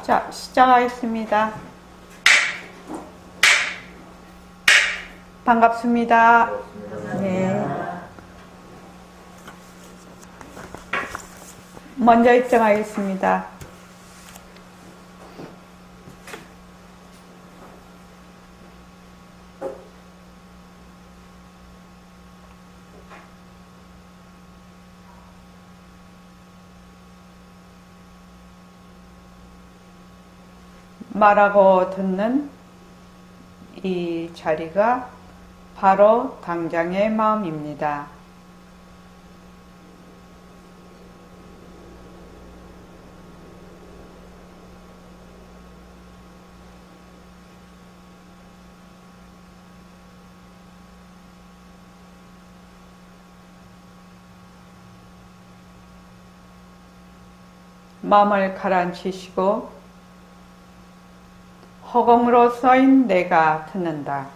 자, 시작하겠습니다. 반갑습니다. 네. 먼저 입장하겠습니다. 말하고 듣는 이 자리가 바로 당장의 마음입니다. 마음을 가라앉히시고 허공으로 써인 내가 듣는다.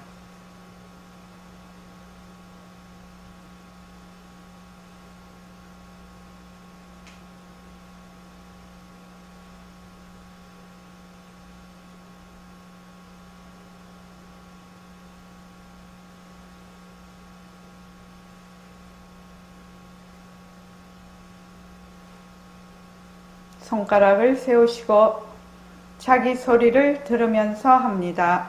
손가락을 세우시고 자기 소리를 들으면서 합니다.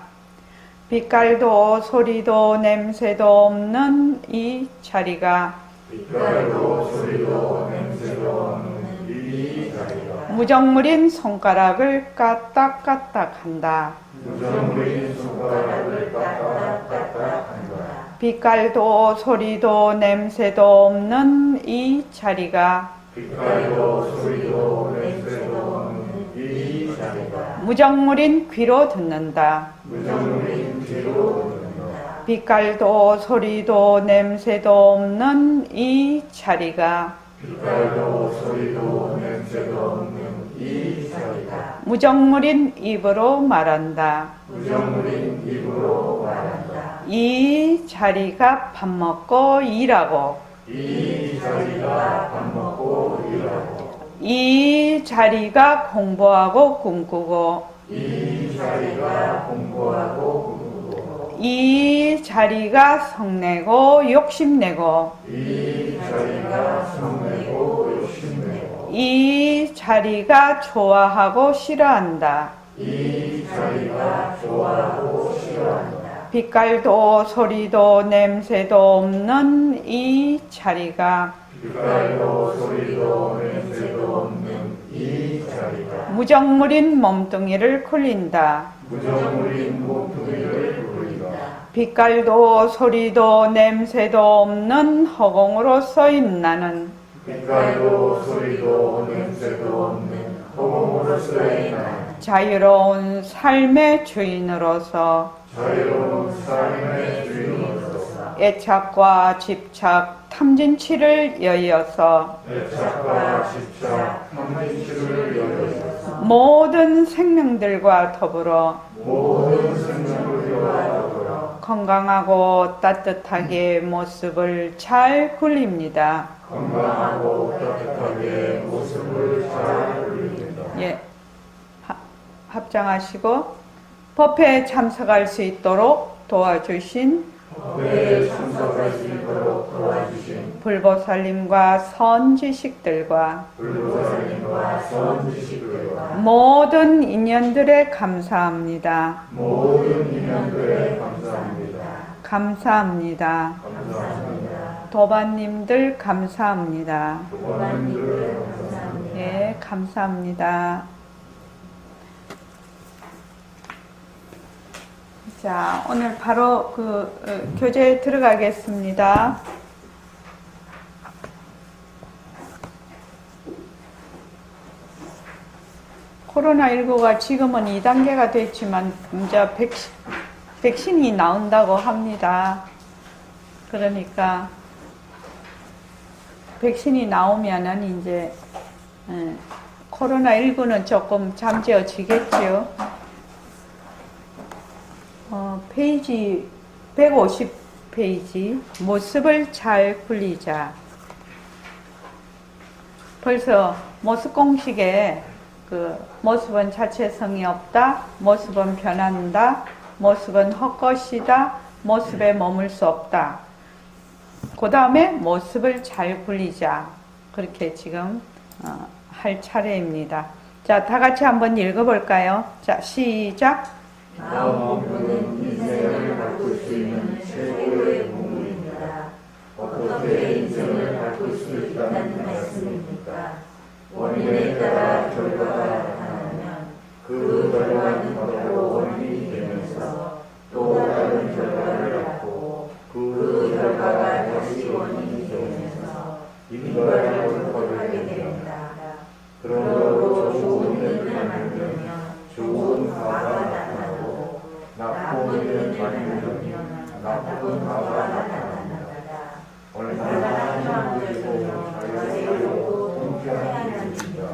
빛깔도 소리도 냄새도 없는 이 자리가 빛깔도 소리도 냄새도 없는 이 자리가 무정물인 손가락을 까딱까딱 한다. 무정물인 손가락을 까딱까딱 한다. 빛깔도 소리도 냄새도 없는 이 자리가 빛깔도 소리도 냄새도 없는 이 자리가 무정물인 귀로 듣는다. 무정물인 귀로 듣는다. 빛깔도 소리도 냄새도 없는 이 자리가 빛깔도 소리도 냄새도 없는 이 자리가 무정물인 입으로 말한다. 무정물인 입으로 말한다. 이 자리가 밥 먹고 일하고 이 자리가 밥 먹고 일하고 이 자리가 공부하고 꿈꾸고 이 자리가 공부하고 꿈꾸고 이 자리가 성내고 욕심내고 이 자리가 성내고 욕심내고 이 자리가 좋아하고 싫어한다. 이 자리가 좋아하고 싫어한다. 빛깔도 소리도 냄새도 없는 이 자리가 빛깔도 소리도 냄새도 없는 이 자리가 무정물인 몸뚱이를 굴린다. 무정물인 몸뚱이를 부린다. 빛깔도 소리도 냄새도 없는 허공으로 서인 나는 빛깔도 소리도 냄새도 없는 허공으로서의 나 자유로운 삶의 주인으로서 자유로운 삶의 주인으로서 애착과 집착, 탐진치를 여의어서 애착과 집착, 탐진치를 여의어서 모든 생명들과 더불어 모든 생명들과 더불어 건강하고 따뜻하게 모습을 잘 굴립니다. 건강하고 따뜻하게 모습을 잘 굴립니다. 예, 합장하시고 법회에 참석할 수 있도록 도와주신 법회에 참석할 수 있도록 도와주신 불보살님과 선지식들과 불보살님과 선지식들과 모든 인연들에 감사합니다. 모든 인연들에 감사합니다. 감사합니다. 감사합니다. 도반님들 감사합니다. 도반님들 감사합니다. 예, 감사합니다. 자, 오늘 바로 교재에 들어가겠습니다. 코로나19가 지금은 2단계가 됐지만 이제 백신이 나온다고 합니다. 그러니까 백신이 나오면은 이제 코로나19는 조금 잠재워지겠죠. 페이지 150페이지 모습을 잘 굴리자. 벌써 모습 공식에 그 모습은 자체성이 없다, 모습은 변한다, 모습은 헛것이다, 모습에 머물 수 없다. 그 다음에 모습을 잘 굴리자. 그렇게 지금 할 차례입니다. 자, 다 같이 한번 읽어볼까요? 자, 시작. 마음 공부는 인생을 바꿀 수 있는 최고의 공부입니다. 어떻게 인생을 바꿀 수 있다는 말씀입니까? 원인에 따라 결과가 나타나면 그 결과는 바로 원인이 되면서 또 다른 결과를 낳고 그 결과가 다시 원인이 되면서 인과를 벌이게 됩니다. 그러므로 좋은 일을 만들면 좋은 과가 나타나고 나쁜 일을 만들면 나쁜 과가 나타납니다. 얼마나 힘들고 자유롭고 통쾌한 일입니까?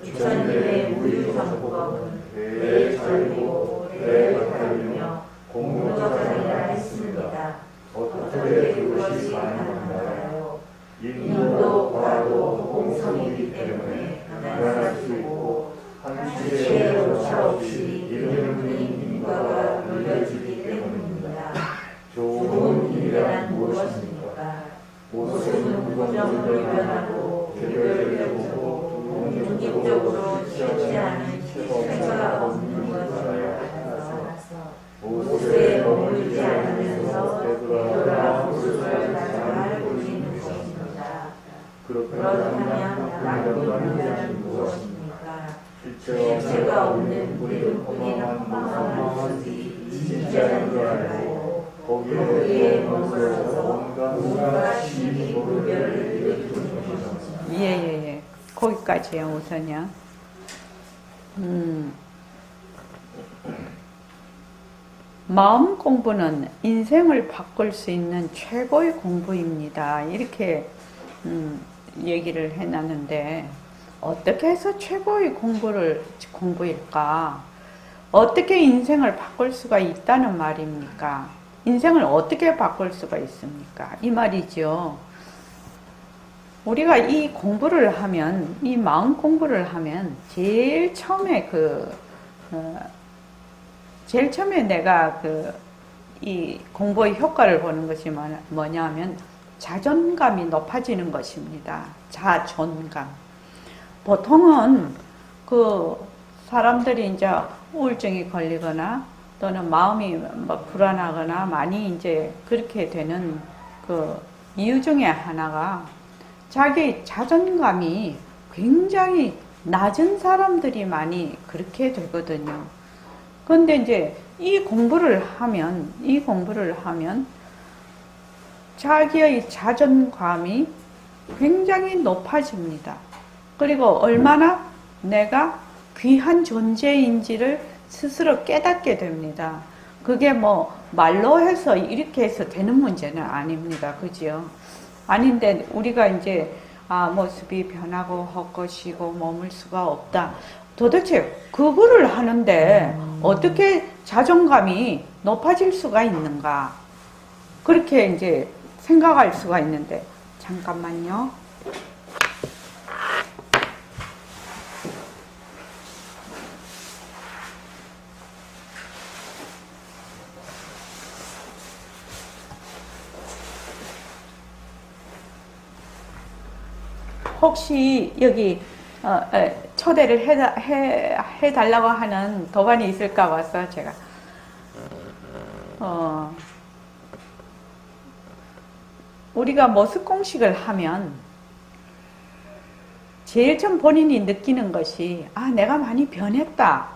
부처님의 무유정법은 대자유고 대가탈이며 공로자이라 했습니다. 어떻게 그것이 가능한가요? 인도 과도 공성이기 때문에 변할 수 있고 한치의 오차 없이 이름뿐인 인과가 눌려지기 때문입니다. 좋은 일이란 무엇입니까? 모습은 부정적으로 변하고 개별적이고 중립적으로 쉬지 않은 실체가 없는 것이라 해서 모습에 머물지 않으면서 되돌아 모습을 잘 보이는 것입니다. 그렇다면 나쁜 일은 무엇입니까? 실체가 없는 이름뿐인 허망한 모습이 진짜인 줄 알고 거기에 머물러서 온갖 시비 물결을 일으키는 것입니다. 예. 거기까지요, 우선요. 마음 공부는 인생을 바꿀 수 있는 최고의 공부입니다. 이렇게 얘기를 해놨는데 어떻게 해서 최고의 공부일까? 어떻게 인생을 바꿀 수가 있다는 말입니까? 인생을 어떻게 바꿀 수가 있습니까? 이 말이죠. 우리가 이 공부를 하면, 이 마음 공부를 하면 제일 처음에 내가 이 공부의 효과를 보는 것이 뭐냐 하면 자존감이 높아지는 것입니다. 자존감. 보통은 사람들이 이제 우울증이 걸리거나 또는 마음이 불안하거나 많이 이제 그렇게 되는 이유 중에 하나가 자기 자존감이 굉장히 낮은 사람들이 많이 그렇게 되거든요. 그런데 이제 이 공부를 하면 자기의 자존감이 굉장히 높아집니다. 그리고 얼마나 내가 귀한 존재인지를 스스로 깨닫게 됩니다. 그게 말로 해서 이렇게 해서 되는 문제는 아닙니다. 그죠? 아닌데 우리가 이제 모습이 변하고 헛것이고 머물 수가 없다. 도대체 그거를 하는데 어떻게 자존감이 높아질 수가 있는가? 그렇게 이제 생각할 수가 있는데 잠깐만요. 혹시 여기 초대를 해달라고 하는 도반이 있을까 봐서 제가 우리가 모습 공식을 하면 제일 처음 본인이 느끼는 것이 내가 많이 변한다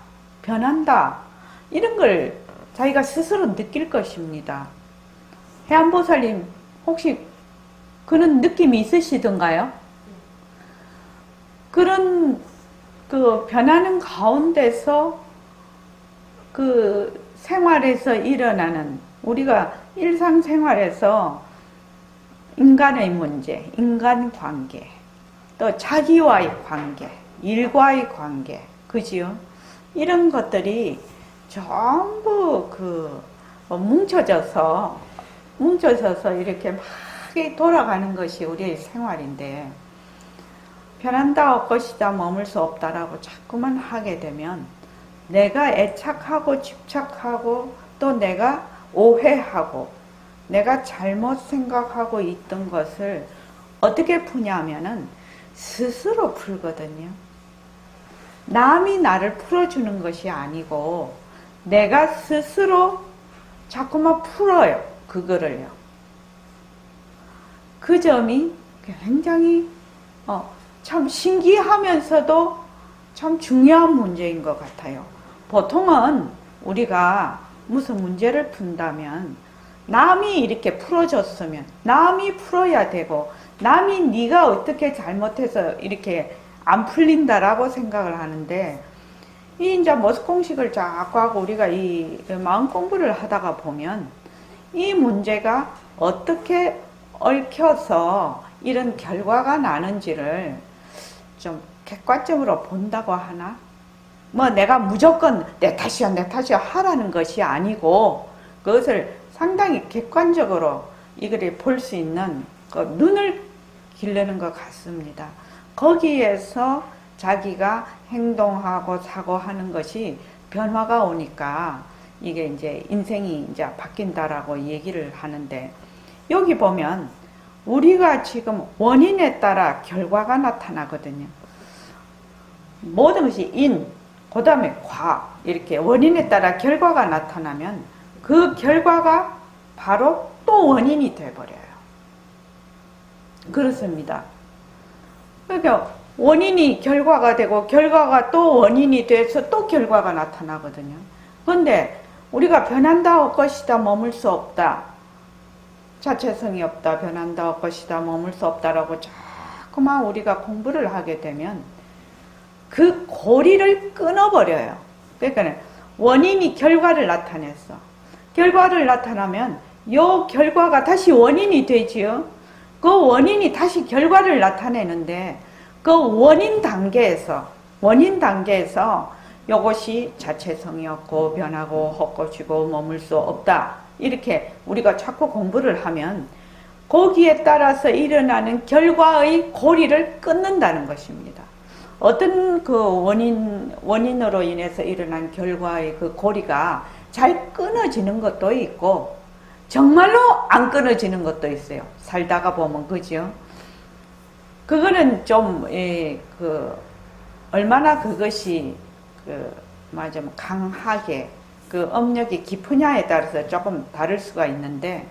이런 걸 자기가 스스로 느낄 것입니다. 해안보살님 혹시 그런 느낌이 있으시던가요? 그런 변하는 가운데서 생활에서 일어나는 우리가 일상생활에서 인간의 문제, 인간관계, 또 자기와의 관계, 일과의 관계, 그지요? 이런 것들이 전부 뭉쳐져서 이렇게 막 돌아가는 것이 우리의 생활인데 변한다 헛것이다 머물 수 없다라고 자꾸만 하게 되면 내가 애착하고 집착하고 또 내가 오해하고 내가 잘못 생각하고 있던 것을 어떻게 푸냐면은 스스로 풀거든요. 남이 나를 풀어주는 것이 아니고 내가 스스로 자꾸만 풀어요. 그거를요. 그 점이 굉장히 참 신기하면서도 참 중요한 문제인 것 같아요. 보통은 우리가 무슨 문제를 푼다면 남이 이렇게 풀어줬으면 남이 풀어야 되고 남이 네가 어떻게 잘못해서 이렇게 안 풀린다라고 생각을 하는데 이 이제 머스공식을 자꾸 하고 우리가 이 마음 공부를 하다가 보면 이 문제가 어떻게 얽혀서 이런 결과가 나는지를 좀 객관적으로 본다고 하나? 뭐 내가 무조건 내 탓이야 하라는 것이 아니고 그것을 상당히 객관적으로 이거를 볼 수 있는 그 눈을 기르는 것 같습니다. 거기에서 자기가 행동하고 사고하는 것이 변화가 오니까 이게 이제 인생이 이제 바뀐다라고 얘기를 하는데 여기 보면 우리가 지금 원인에 따라 결과가 나타나거든요. 모든 것이 인, 그 다음에 과 이렇게 원인에 따라 결과가 나타나면 그 결과가 바로 또 원인이 돼버려요. 그렇습니다. 그러니까 원인이 결과가 되고 결과가 또 원인이 돼서 또 결과가 나타나거든요. 그런데 우리가 변한다 헛것이다 머물 수 없다. 자체성이 없다. 변한다 헛것이다 머물 수 없다라고 자꾸만 우리가 공부를 하게 되면 그 고리를 끊어버려요. 그러니까 원인이 결과를 나타냈어. 결과를 나타나면 요 결과가 다시 원인이 되지요. 그 원인이 다시 결과를 나타내는데 그 원인 단계에서 요것이 자체성이 없고 변하고 헛것이고 머물 수 없다. 이렇게 우리가 자꾸 공부를 하면 거기에 따라서 일어나는 결과의 고리를 끊는다는 것입니다. 어떤 그 원인으로 인해서 일어난 결과의 그 고리가 잘 끊어지는 것도 있고 정말로 안 끊어지는 것도 있어요. 살다가 보면 그죠? 그거는 좀 얼마나 그것이 강하게 그 업력이 깊으냐에 따라서 조금 다를 수가 있는데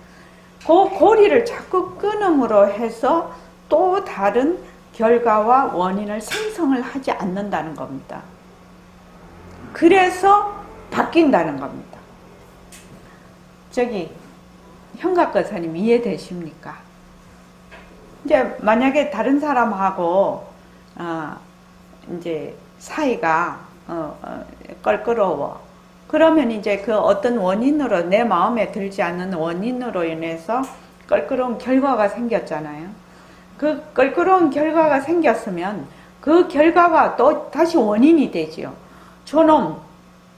그 고리를 자꾸 끊음으로 해서 또 다른 결과와 원인을 생성을 하지 않는다는 겁니다. 그래서 바뀐다는 겁니다. 저기 현각거사님 이해되십니까? 이제 만약에 다른 사람하고 이제 사이가 껄끄러워. 그러면 이제 그 어떤 원인으로 내 마음에 들지 않는 원인으로 인해서 껄끄러운 결과가 생겼잖아요. 그 껄끄러운 결과가 생겼으면 그 결과가 또 다시 원인이 되지요. 저놈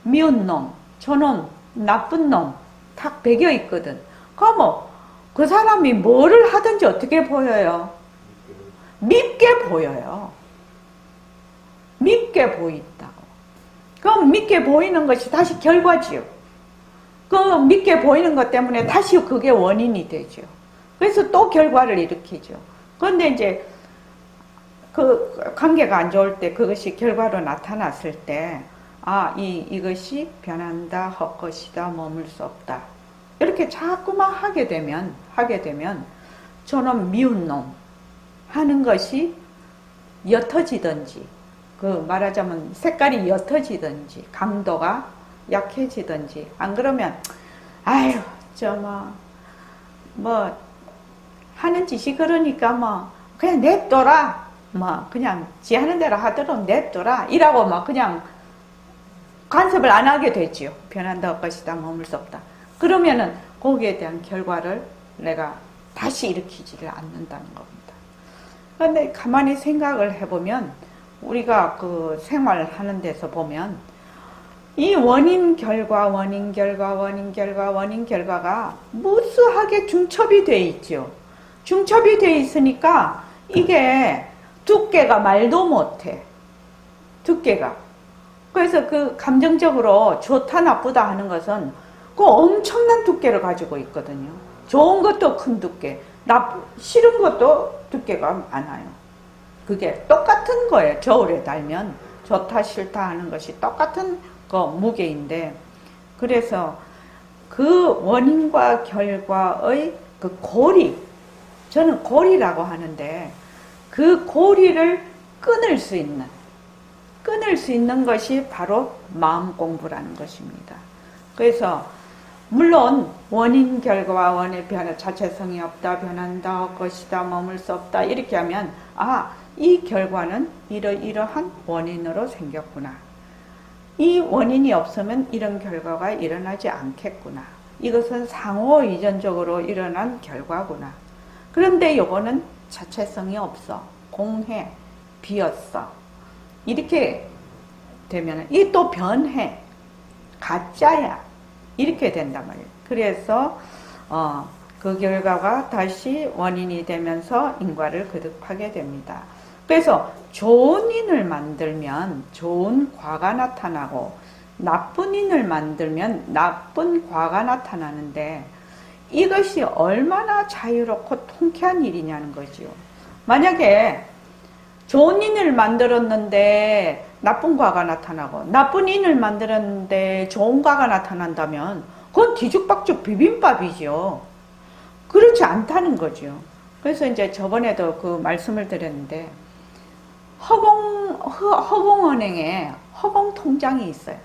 미운 놈, 저놈 나쁜 놈 딱 배겨 있거든. 그럼 그 사람이 뭐를 하든지 어떻게 보여요? 밉게 보여요. 밉게 보인다고. 그럼 밉게 보이는 것이 다시 결과지요. 그 밉게 보이는 것 때문에 다시 그게 원인이 되죠. 그래서 또 결과를 일으키죠. 그런데 이제 그 관계가 안 좋을 때 그것이 결과로 나타났을 때 이것이 변한다 헛것이다 머물 수 없다. 이렇게 자꾸만 하게 되면 저놈 미운 놈 하는 것이 옅어지든지 그 말하자면 색깔이 옅어지든지 강도가 약해지든지 안 그러면 아유 뭐 하는 짓이 그러니까 그냥 냅둬라 그냥 지 하는 대로 하도록 냅둬라 이라고 그냥 간섭을 안 하게 되지요. 변한다 헛것이다 머물 수 없다. 그러면은 거기에 대한 결과를 내가 다시 일으키지를 않는다는 겁니다. 그런데 가만히 생각을 해보면 우리가 그 생활하는 데서 보면 이 원인 결과가 무수하게 중첩이 돼 있죠. 중첩이 돼 있으니까 이게 두께가 말도 못해. 두께가. 그래서 그 감정적으로 좋다 나쁘다 하는 것은 그 엄청난 두께를 가지고 있거든요. 좋은 것도 큰 두께, 싫은 것도 두께가 많아요. 그게 똑같은 거예요. 저울에 달면 좋다 싫다 하는 것이 똑같은 거 무게인데, 그래서 그 원인과 결과의 그 고리, 저는 고리라고 하는데 그 고리를 끊을 수 있는 것이 바로 마음 공부라는 것입니다. 그래서 물론 원인 결과와 원의 변화, 자체성이 없다, 변한다, 것이다, 머물 수 없다 이렇게 하면 이 결과는 이러이러한 원인으로 생겼구나. 이 원인이 없으면 이런 결과가 일어나지 않겠구나. 이것은 상호 이전적으로 일어난 결과구나. 그런데 요거는 자체성이 없어. 공해, 비었어. 이렇게 되면 이 또 변해. 가짜야. 이렇게 된단 말이에요. 그래서 그 결과가 다시 원인이 되면서 인과를 거듭하게 됩니다. 그래서 좋은 인을 만들면 좋은 과가 나타나고 나쁜 인을 만들면 나쁜 과가 나타나는데 이것이 얼마나 자유롭고 통쾌한 일이냐는 거지요. 만약에 좋은 인을 만들었는데 나쁜 과가 나타나고 나쁜 인을 만들었는데 좋은 과가 나타난다면 그건 뒤죽박죽 비빔밥이죠. 그렇지 않다는 거죠. 그래서 이제 저번에도 그 말씀을 드렸는데 허공은행에 허공통장이 있어요.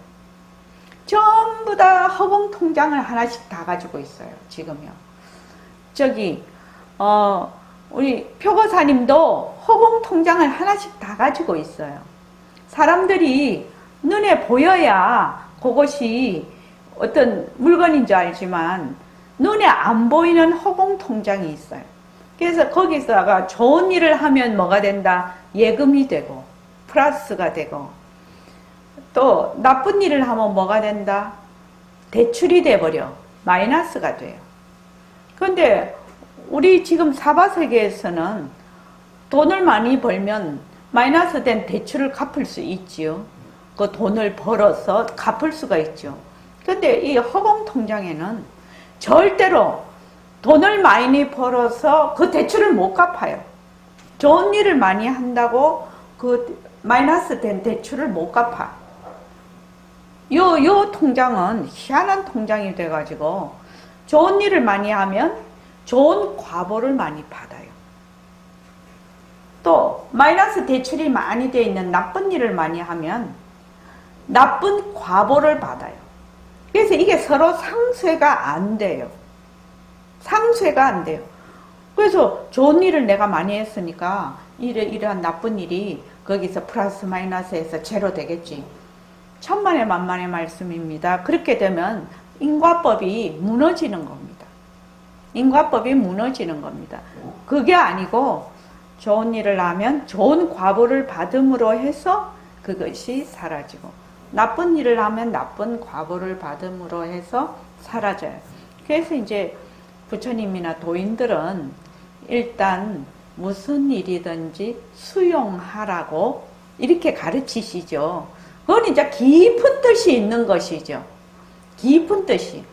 전부 다 허공통장을 하나씩 다 가지고 있어요. 지금요. 우리 표고사님도 허공통장을 하나씩 다 가지고 있어요. 사람들이 눈에 보여야 그것이 어떤 물건인 줄 알지만 눈에 안 보이는 허공통장이 있어요. 그래서 거기서가 좋은 일을 하면 뭐가 된다? 예금이 되고 플러스가 되고, 또 나쁜 일을 하면 뭐가 된다? 대출이 돼버려. 마이너스가 돼요. 그런데 우리 지금 사바세계에서는 돈을 많이 벌면 마이너스 된 대출을 갚을 수 있지요. 그 돈을 벌어서 갚을 수가 있죠. 그런데 이 허공통장에는 절대로 돈을 많이 벌어서 그 대출을 못 갚아요. 좋은 일을 많이 한다고 그 마이너스 된 대출을 못 갚아. 요 통장은 희한한 통장이 돼가지고 좋은 일을 많이 하면 좋은 과보를 많이 받아요. 또 마이너스 대출이 많이 돼 있는 나쁜 일을 많이 하면 나쁜 과보를 받아요. 그래서 이게 서로 상쇄가 안 돼요. 상쇄가 안 돼요. 그래서 좋은 일을 내가 많이 했으니까 이러한 나쁜 일이 거기서 플러스 마이너스에서 제로 되겠지. 천만의 만만의 말씀입니다. 그렇게 되면 인과법이 무너지는 겁니다. 인과법이 무너지는 겁니다. 그게 아니고 좋은 일을 하면 좋은 과보를 받음으로 해서 그것이 사라지고, 나쁜 일을 하면 나쁜 과보를 받음으로 해서 사라져요. 그래서 이제 부처님이나 도인들은 일단 무슨 일이든지 수용하라고 이렇게 가르치시죠. 그건 이제 깊은 뜻이 있는 것이죠. 깊은 뜻이.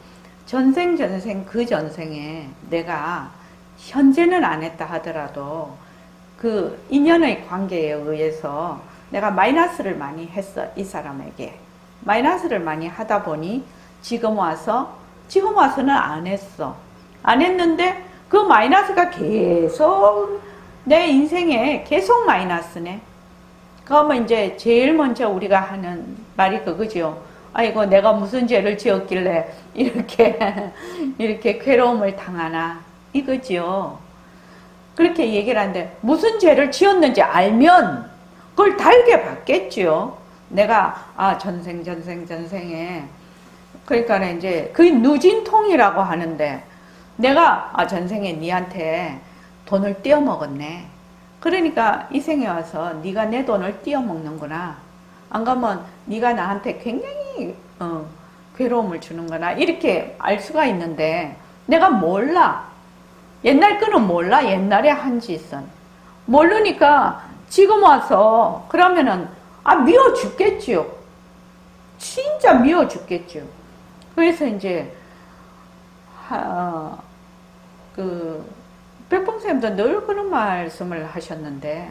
전생 그 전생에 내가 현재는 안 했다 하더라도 그 인연의 관계에 의해서 내가 마이너스를 많이 했어. 이 사람에게 마이너스를 많이 하다 보니 지금 와서는 안 했어. 안 했는데 그 마이너스가 계속 내 인생에 계속 마이너스네. 그러면 이제 제일 먼저 우리가 하는 말이 그거죠. 아이고 내가 무슨 죄를 지었길래 이렇게 괴로움을 당하나 이거지요. 그렇게 얘기를 하는데 무슨 죄를 지었는지 알면 그걸 달게 받겠지요. 내가 전생에 그러니까 이제 그게 누진통이라고 하는데 내가 전생에 니한테 돈을 떼어먹었네. 그러니까 이 생에 와서 네가 내 돈을 떼어먹는구나. 안 가면 네가 나한테 굉장히 괴로움을 주는구나. 이렇게 알 수가 있는데 내가 몰라. 옛날 거는 몰라. 옛날에 한 짓은. 모르니까 지금 와서 그러면은 미워 죽겠지요. 진짜 미워 죽겠죠. 그래서 이제 백봉선생님도 늘 그런 말씀을 하셨는데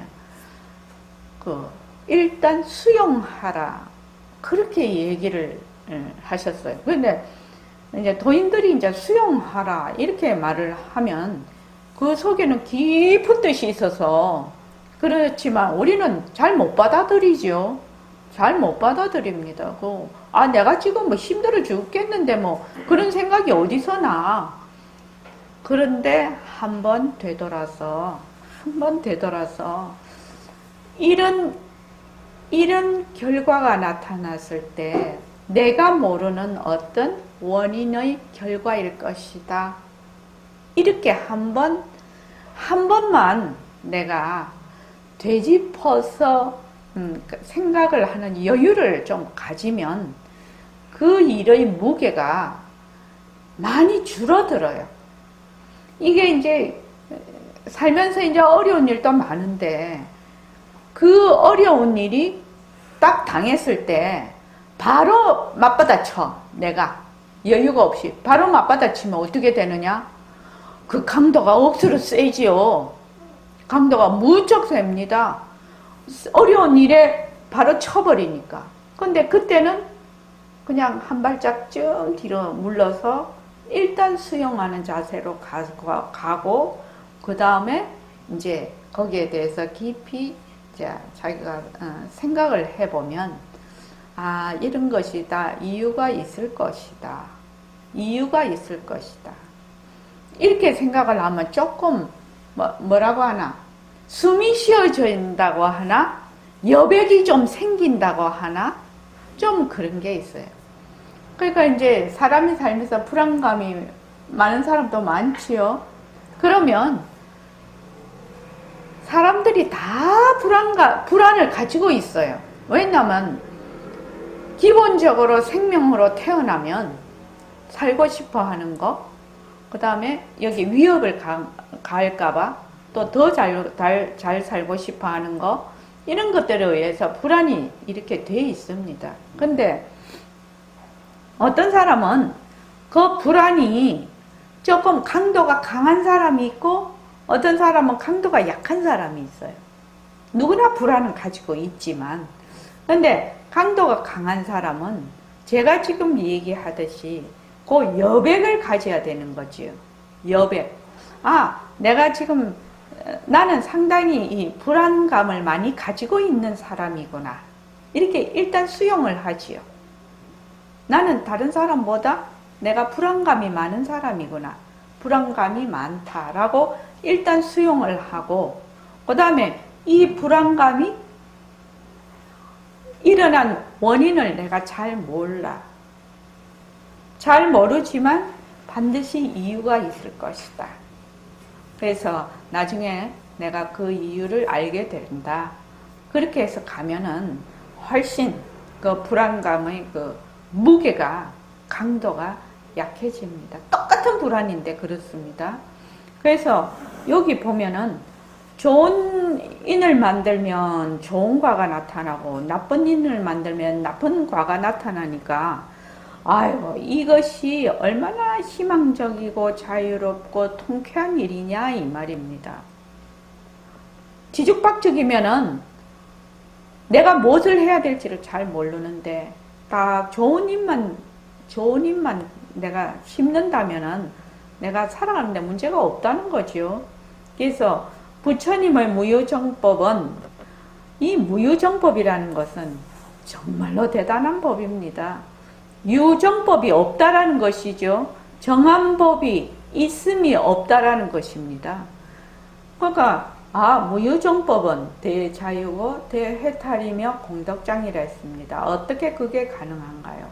일단 수용하라 그렇게 얘기를 하셨어요. 그런데 이제 도인들이 이제 수용하라 이렇게 말을 하면 그 속에는 깊은 뜻이 있어서 그렇지만 우리는 잘 못 받아들이죠. 잘 못 받아들입니다. 내가 지금 뭐 힘들어 죽겠는데 뭐 그런 생각이 어디서 나. 그런데 한 번 되돌아서 이런 결과가 나타났을 때 내가 모르는 어떤 원인의 결과일 것이다. 이렇게 한 번만 내가 되짚어서 생각을 하는 여유를 좀 가지면 그 일의 무게가 많이 줄어들어요. 이게 이제 살면서 이제 어려운 일도 많은데 그 어려운 일이 딱 당했을 때 바로 맞받아쳐. 내가 여유가 없이 바로 맞받아치면 어떻게 되느냐? 그 강도가 억수로 세지요. 강도가 무척 셉니다. 어려운 일에 바로 쳐버리니까. 근데 그때는 그냥 한 발짝 좀 뒤로 물러서 일단 수용하는 자세로 가고 그 다음에 이제 거기에 대해서 깊이 자기가 생각을 해보면 이런 것이다. 이유가 있을 것이다. 이유가 있을 것이다. 이렇게 생각을 하면 조금 뭐라고 하나? 숨이 쉬어진다고 하나? 여백이 좀 생긴다고 하나? 좀 그런 게 있어요. 그러니까 이제 사람이 살면서 불안감이 많은 사람도 많지요. 그러면 사람들이 다 불안을 가지고 있어요. 왜냐하면 기본적으로 생명으로 태어나면 살고 싶어 하는 거, 그 다음에 여기 위협을 가할까봐 또 더 잘 살고 싶어 하는 거, 이런 것들에 의해서 불안이 이렇게 돼 있습니다. 근데 어떤 사람은 그 불안이 조금 강도가 강한 사람이 있고 어떤 사람은 강도가 약한 사람이 있어요. 누구나 불안은 가지고 있지만 근데 강도가 강한 사람은 제가 지금 얘기하듯이 그 여백을 가져야 되는 거지요. 여백. 내가 지금 나는 상당히 이 불안감을 많이 가지고 있는 사람이구나. 이렇게 일단 수용을 하지요. 나는 다른 사람보다 내가 불안감이 많은 사람이구나. 불안감이 많다라고 일단 수용을 하고 그 다음에 이 불안감이 일어난 원인을 내가 잘 몰라. 잘 모르지만 반드시 이유가 있을 것이다. 그래서 나중에 내가 그 이유를 알게 된다. 그렇게 해서 가면은 훨씬 그 불안감의 그 무게가, 강도가 약해집니다. 똑같은 불안인데 그렇습니다. 그래서 여기 보면은 좋은 인을 만들면 좋은 과가 나타나고 나쁜 인을 만들면 나쁜 과가 나타나니까 이것이 얼마나 희망적이고 자유롭고 통쾌한 일이냐 이 말입니다. 뒤죽박죽이면은 내가 무엇을 해야 될지를 잘 모르는데 딱 좋은 인만 내가 심는다면은 내가 살아가는데 문제가 없다는 거죠. 그래서 부처님의 무유정법은, 이 무유정법이라는 것은 정말로 대단한 법입니다. 유정법이 없다라는 것이죠. 정한 법이 있음이 없다라는 것입니다. 그러니까 무유정법은 대자유고 대해탈이며 공덕장이라 했습니다. 어떻게 그게 가능한가요?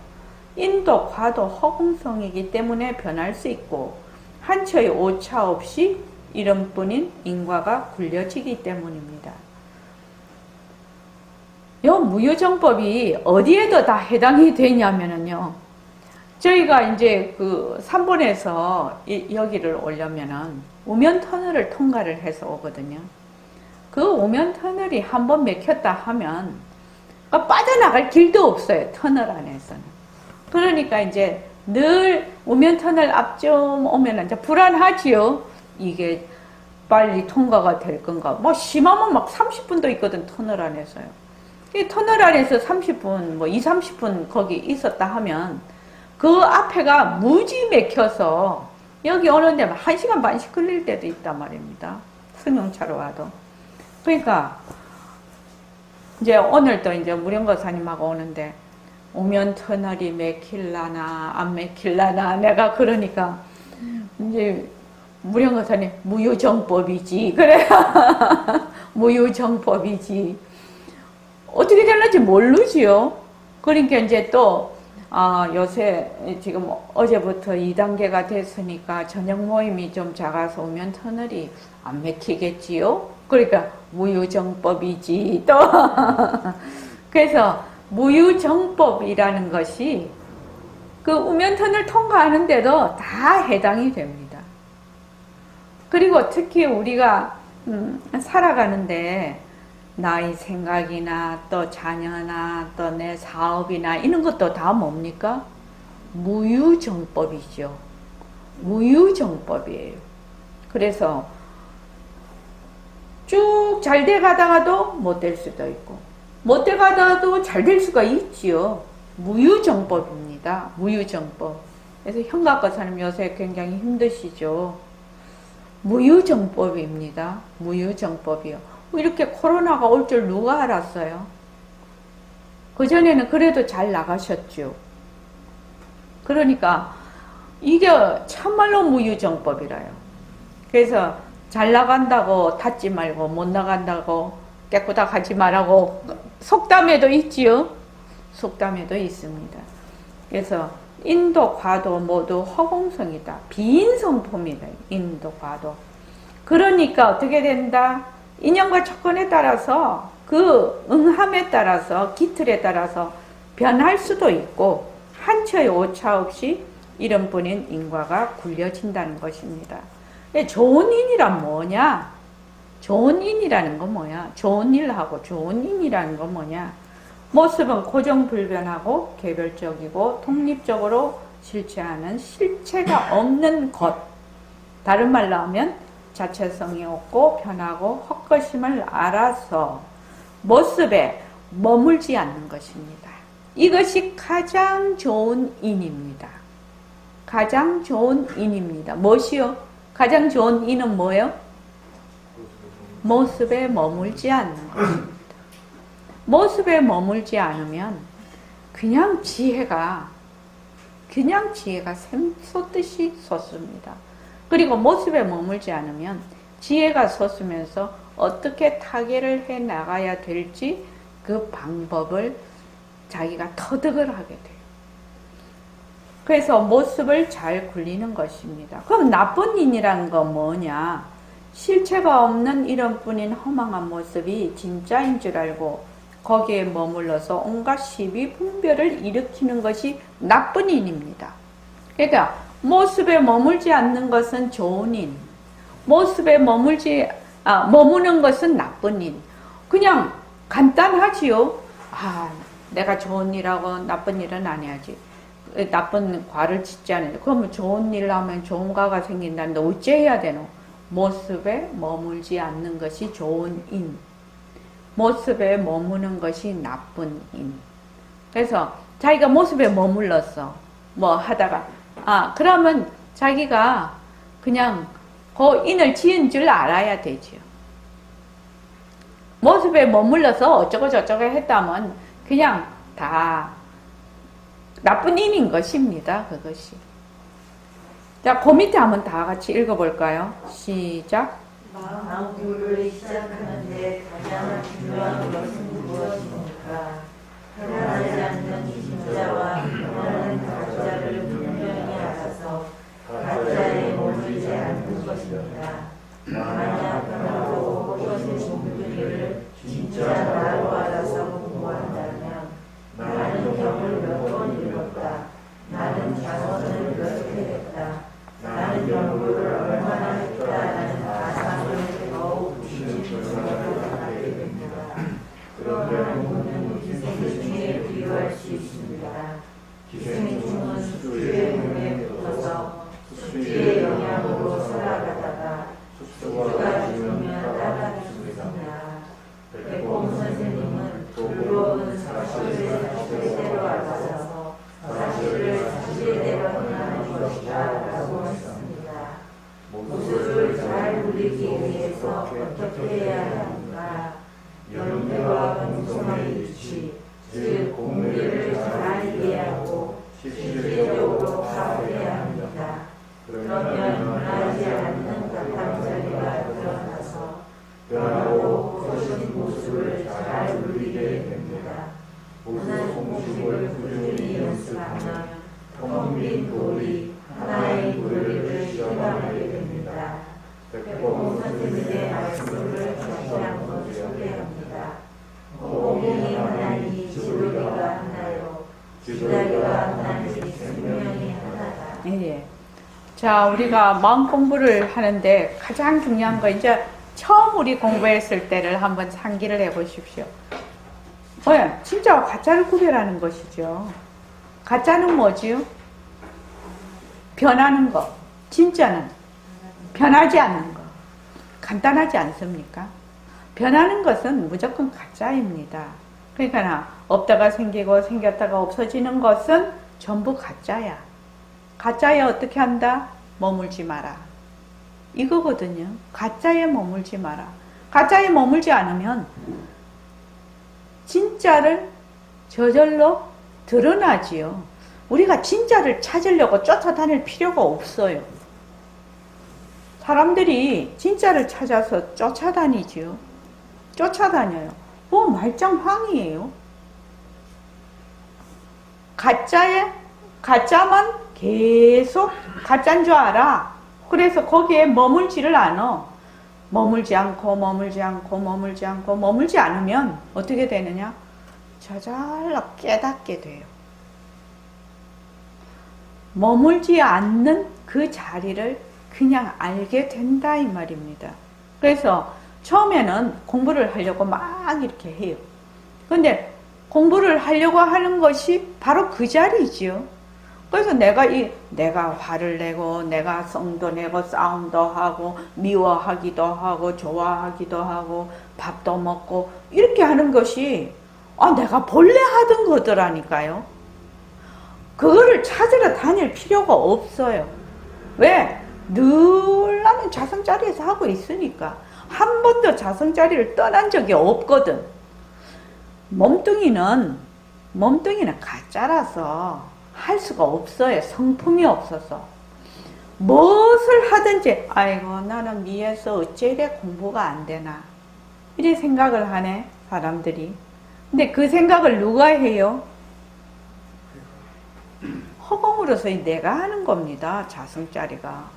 인도, 과도, 허공성이기 때문에 변할 수 있고 한처의 오차 없이 이름뿐인 인과가 굴려지기 때문입니다. 이 무유정법이 어디에도 다 해당이 되냐면요. 저희가 이제 그 3번에서 여기를 오려면은 우면 터널을 통과를 해서 오거든요. 그 우면 터널이 한번 맥혔다 하면 빠져나갈 길도 없어요. 터널 안에서는. 그러니까 이제 늘 우면 터널 앞쯤 오면 이제 불안하지요. 이게 빨리 통과가 될 건가. 뭐 심하면 막 30분도 있거든, 터널 안에서요. 이 터널 안에서 30분, 뭐 2, 30분 거기 있었다 하면 그 앞에가 무지 막혀서 여기 오는데 1시간 반씩 걸릴 때도 있단 말입니다. 승용차로 와도. 그러니까 이제 오늘도 이제 무령거사님하고 오는데 오면 터널이 막힐라나 안 막힐라나 내가 그러니까 이제 무령거사님 무유정법이지 그래. 무유정법이지 어떻게 될는지 모르지요. 그러니까 이제 또 요새 지금 어제부터 2단계가 됐으니까 저녁 모임이 좀 작아서 오면 터널이 안 막히겠지요. 그러니까 무유정법이지 또. 그래서 무유정법이라는 것이 그 우면터널 통과하는데도 다 해당이 됩니다. 그리고 특히 우리가 살아가는데 나의 생각이나 또 자녀나 또 내 사업이나 이런 것도 다 뭡니까? 무유정법이죠. 무유정법이에요. 그래서 쭉 잘 돼 가다가도 못 될 수도 있고 못 돼 가다가도 잘 될 수가 있지요. 무유정법입니다. 무유정법. 그래서 현각거사님 요새 굉장히 힘드시죠. 무유정법입니다. 무유정법이요. 이렇게 코로나가 올 줄 누가 알았어요? 그전에는 그래도 잘 나가셨죠. 그러니까 이게 참말로 무유정법이라요. 그래서 잘 나간다고 닫지 말고 못 나간다고 깨끗하게 말하고 속담에도 있지요. 속담에도 있습니다. 그래서 인도 과도 모두 허공성이다. 비인성품이다. 인도 과도. 그러니까 어떻게 된다? 인연과 조건에 따라서 그 응함에 따라서 기틀에 따라서 변할 수도 있고 한치의 오차 없이 이런 분인 인과가 굴려진다는 것입니다. 좋은 인이란 뭐냐? 좋은 인이라는 건 뭐야? 좋은 일하고 좋은 인이라는 건 뭐냐? 모습은 고정불변하고 개별적이고 독립적으로 실체하는 실체가 없는 것. 다른 말로 하면 자체성이 없고 변하고 헛것임을 알아서 모습에 머물지 않는 것입니다. 이것이 가장 좋은 인입니다. 가장 좋은 인입니다. 무엇이요? 가장 좋은 인은 뭐예요? 모습에 머물지 않는 것입니다. 모습에 머물지 않으면 그냥 지혜가 샘솟듯이 솟습니다. 그리고 모습에 머물지 않으면 지혜가 솟으면서 어떻게 타개를 해 나가야 될지 그 방법을 자기가 터득을 하게 돼요. 그래서 모습을 잘 굴리는 것입니다. 그럼 나쁜 인이라는 건 뭐냐? 실체가 없는 이런 뿐인 허망한 모습이 진짜인 줄 알고 거기에 머물러서 온갖 시비 분별을 일으키는 것이 나쁜 인입니다. 그러니까 모습에 머물지 않는 것은 좋은 인, 모습에 머무는 것은 나쁜 인. 그냥 간단하지요. 내가 좋은 일하고 나쁜 일은 안 해야지. 나쁜 과를 짓지 않는데 그러면 좋은 일을 하면 좋은 과가 생긴다는데 어째야 되노? 모습에 머물지 않는 것이 좋은 인, 모습에 머무는 것이 나쁜 인. 그래서 자기가 모습에 머물렀어. 뭐 하다가 그러면 자기가 그냥 그 인을 지은 줄 알아야 되지요. 모습에 머물러서 어쩌고 저쩌고 했다면 그냥 다 나쁜 인인 것입니다. 그것이. 자, 그 밑에 한번 다 같이 읽어볼까요? 시작. 마음교를 시작하는데 가장 중요한 것은 무엇입니까? 변하지 않는 진짜와 변하는 가짜를 분명히 알아서 가짜에 머물지 않는 것입니다. 만약 변하고 그것의 종류를 진짜 나로 알아서 공부한다면 나는 경을 몇 번 읽었다. 나는 자선을 몇 회 했다. 나는 연구를 얼마나 했다라는 가상을 더욱 진실적으로 기생충은 숙주의 몸에 붙어서 숙주의 영향으로 살아가다가 숙주가 죽으면 따라 죽습니다. 백봉 선생님은 두려운 사실을 사실대로 알아서 사실을 사실대로 행하는 것이다 라고 했습니다. 모습을 잘 누리기 위해서 어떻게 해야 하는가? 연대와 공성의 위치, 즉 공리를 잘 이해하고 실질적으로 파악해야 합니다. 그러면 변하지 않는 가탕자리가 드러나서 변하고 부서진 모습을 잘 누리게 됩니다. 모습 공식을 꾸준히 연습하면 텅 빈 돌이 하나의 도리를 실감하게 됩니다. 백봉 선생님의 말씀을 다시 한번 소개합니다. 공이 하나니 지도리가 하나요. 지도리가 하나니 생명이 하나다. 예. 자, 우리가 마음 공부를 하는데 가장 중요한 거 이제 처음 우리 공부했을 때를 한번 상기를 해 보십시오. 진짜와 가짜를 구별하는 것이죠. 가짜는 뭐지요? 변하는 거. 진짜는 변하지 않는 거. 간단하지 않습니까? 변하는 것은 무조건 가짜입니다. 그러니까 없다가 생기고 생겼다가 없어지는 것은 전부 가짜야. 가짜에 어떻게 한다? 머물지 마라. 이거거든요. 가짜에 머물지 마라. 가짜에 머물지 않으면 진짜를 저절로 드러나지요. 우리가 진짜를 찾으려고 쫓아다닐 필요가 없어요. 사람들이 진짜를 찾아서 쫓아다니지요. 쫓아다녀요. 말짱황이에요. 가짜만 계속 가짜인 줄 알아. 그래서 거기에 머물지를 않아. 머물지 않으면 어떻게 되느냐? 저절로 깨닫게 돼요. 머물지 않는 그 자리를 그냥 알게 된다 이 말입니다. 그래서 처음에는 공부를 하려고 막 이렇게 해요. 근데 공부를 하려고 하는 것이 바로 그 자리지요. 그래서 내가 화를 내고, 내가 성도 내고, 싸움도 하고, 미워하기도 하고, 좋아하기도 하고, 밥도 먹고, 이렇게 하는 것이, 내가 본래 하던 거더라니까요. 그거를 찾으러 다닐 필요가 없어요. 왜? 늘 나는 자성자리에서 하고 있으니까. 한 번도 자성자리를 떠난 적이 없거든. 몸뚱이는 가짜라서 할 수가 없어요. 성품이 없어서. 무엇을 하든지 아이고 나는 미에서 어째 이래 공부가 안 되나 이래 생각을 하네 사람들이. 근데 그 생각을 누가 해요? 허공으로서 내가 하는 겁니다. 자성자리가.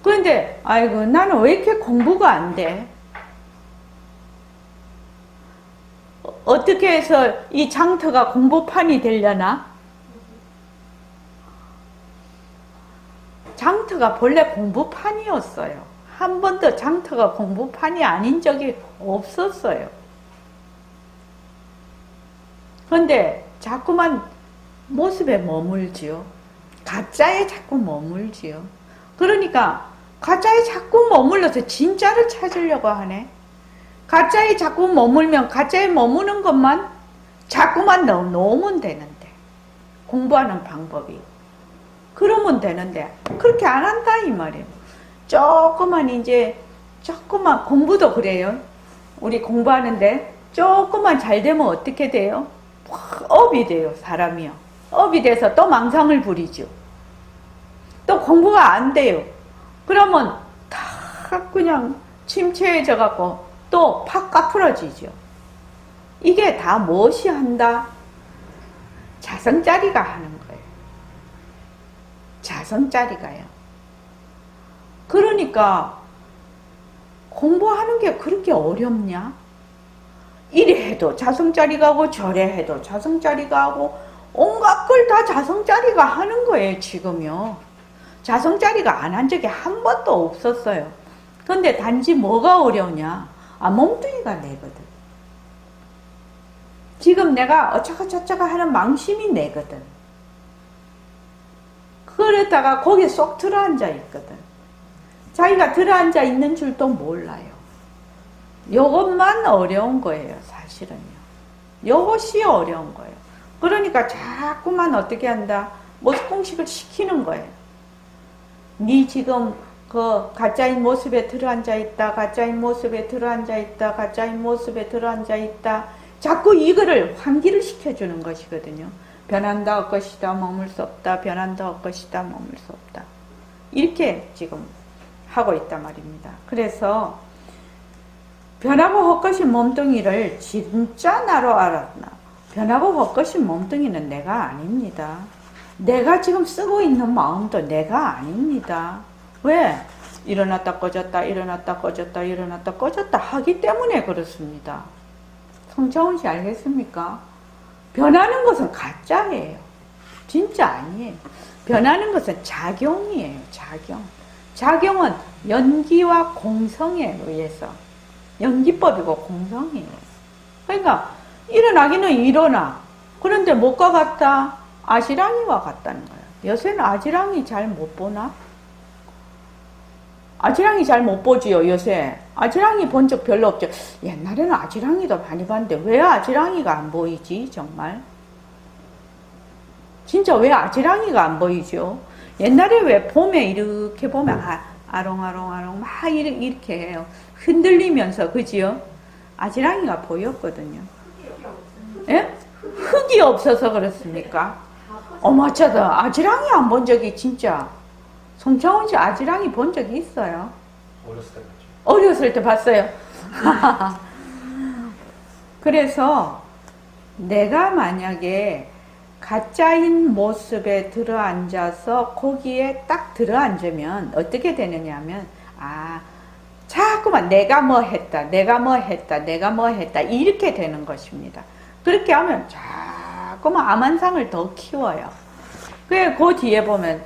그런데 아이고 나는 왜 이렇게 공부가 안 돼? 어떻게 해서 이 장터가 공부판이 되려나? 장터가 본래 공부판이었어요. 한 번도 장터가 공부판이 아닌 적이 없었어요. 그런데 자꾸만 모습에 머물지요. 가짜에 자꾸 머물지요. 그러니까 가짜에 자꾸 머물러서 진짜를 찾으려고 하네. 가짜에 자꾸 머물면 가짜에 머무는 것만 자꾸만 넣으면 되는데, 공부하는 방법이 그러면 되는데 그렇게 안 한다 이 말이에요. 조금만 공부도 그래요. 우리 공부하는데 조금만 잘 되면 어떻게 돼요? 업이 돼요. 사람이요. 업이 돼서 또 망상을 부리죠. 또 공부가 안 돼요. 그러면 다 그냥 침체해져 갖고 또 팍 까풀어지죠. 이게 다 무엇이 한다? 자성자리가 하는 거예요. 자성자리가요. 그러니까 공부하는 게 그렇게 어렵냐? 이래 해도 자성자리가 하고 저래 해도 자성자리가 하고 온갖 걸 다 자성자리가 하는 거예요. 지금요. 자성자리가 안 한 적이 한 번도 없었어요. 근데 단지 뭐가 어려우냐? 몸뚱이가 내거든. 지금 내가 어쩌고저쩌고 하는 망심이 내거든. 그러다가 거기에 쏙 들어앉아 있거든. 자기가 들어앉아 있는 줄도 몰라요. 요것만 어려운 거예요, 사실은요. 요것이 어려운 거예요. 그러니까 자꾸만 어떻게 한다? 모습공식을 시키는 거예요. 네 지금 그 가짜인 모습에 들어앉아 있다, 가짜인 모습에 들어앉아 있다, 가짜인 모습에 들어앉아 있다. 자꾸 이거를 환기를 시켜주는 것이거든요. 변한다 할 것이다, 머물 수 없다. 변한다 할 것이다, 머물 수 없다. 이렇게 지금 하고 있단 말입니다. 그래서 변하고 헛것인 몸뚱이를 진짜 나로 알았나? 변하고 헛것인 몸뚱이는 내가 아닙니다. 내가 지금 쓰고 있는 마음도 내가 아닙니다. 왜? 일어났다 꺼졌다 일어났다 꺼졌다 일어났다 꺼졌다 하기 때문에 그렇습니다. 성차원 씨 알겠습니까? 변하는 것은 가짜예요. 진짜 아니에요. 변하는 것은 작용이에요. 작용. 작용은 연기와 공성에 의해서 연기법이고 공성이에요. 그러니까 일어나기는 일어나. 그런데 뭐가 같다? 아지랑이와 같다는 거예요. 요새는 아지랑이 잘 못 보나? 아지랑이 잘 못 보지요, 요새. 아지랑이 본 적 별로 없죠. 옛날에는 아지랑이도 많이 봤는데 왜 아지랑이가 안 보이지, 정말? 진짜 왜 아지랑이가 안 보이죠? 옛날에 왜 봄에 이렇게 보면 아롱아롱아롱 막 이렇게 해요. 흔들리면서, 그지요? 아지랑이가 보였거든요. 예? 흙이 없어서 그렇습니까? 어머, 저도 아지랑이 안 본 적이 진짜. 송창훈 씨 아지랑이 본 적이 있어요? 어렸을 때 봤죠. 어렸을 때 봤어요. 그래서 내가 만약에 가짜인 모습에 들어앉아서 거기에 딱 들어앉으면 어떻게 되느냐 하면 자꾸만 내가 뭐 했다 내가 뭐 했다 내가 뭐 했다 이렇게 되는 것입니다. 그렇게 하면 자꾸만 암환상을 더 키워요. 그 뒤에 보면